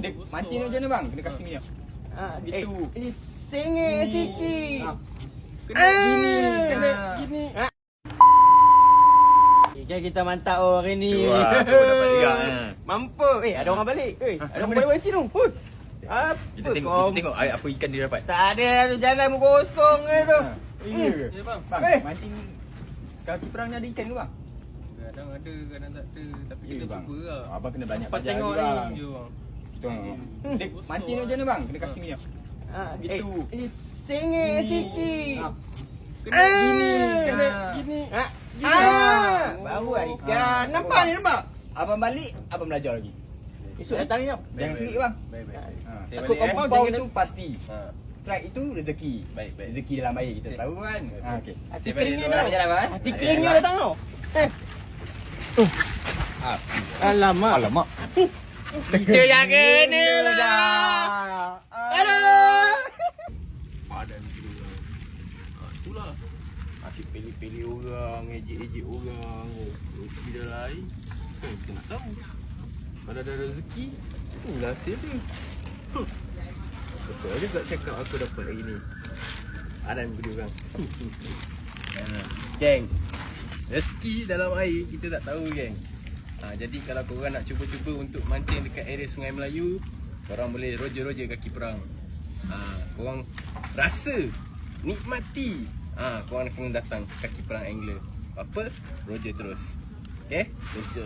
Dek, mancing macam mana bang? Kena kasih ni. Gitu. Sengit sikit. Kena gini. Kena gini. Okay, kita mantap hari ni. Cuba, aku dapat juga. Mampu. Ada orang balik. Ada orang balik mancing tu. Apa Kita tengok apa ikan dia dapat. Tak ada tu, jangan mu kosong tu. Iya ke? Ya bang. Bang, mancing kaki perang ni ada ikan ke bang? Kadang ada, kadang tak ada. Tapi Ya kita bang. cuba lah. Abang kena banyak Cepat belajar tengok juga. ni. Ya bang. Tengok. Dek, mancing macam mana bang? Kena kasih ni. Gitu. Sengit sikit. Kena gini. Kena gini. Baru ada ikan. Nampak ni, nampak? Abang balik, abang belajar lagi. Esok datang ni. Jangan sikit bang. Baik. Takut balik, kompau jangan- itu pasti. Ha. Strike itu rezeki. Baik. Rezeki dalam air kita tahu kan. Okey. Hati Saya balik keringnya dulu, dah. Jalan bang. Hati keringnya datang tau. Alamak. Alamak. Kita yang kena lah. Aduh. Padan kita orang. Itulah. Asyik pilih-pilih orang, ejek-ejek orang. Rezeki dah lain. Kita nak tahu. Kalau ada rezeki, inilah hasil dia. Sesuai juga cakap aku dapat hari ni. Padan kita orang. Geng, rezeki dalam air kita tak tahu geng. Jadi kalau korang nak cuba-cuba untuk mancing dekat area Sungai Melayu, korang boleh roja-roja kaki perang. Korang rasa, nikmati, korang kena datang kaki perang angler. Apa? Roja terus. Okay? Roja.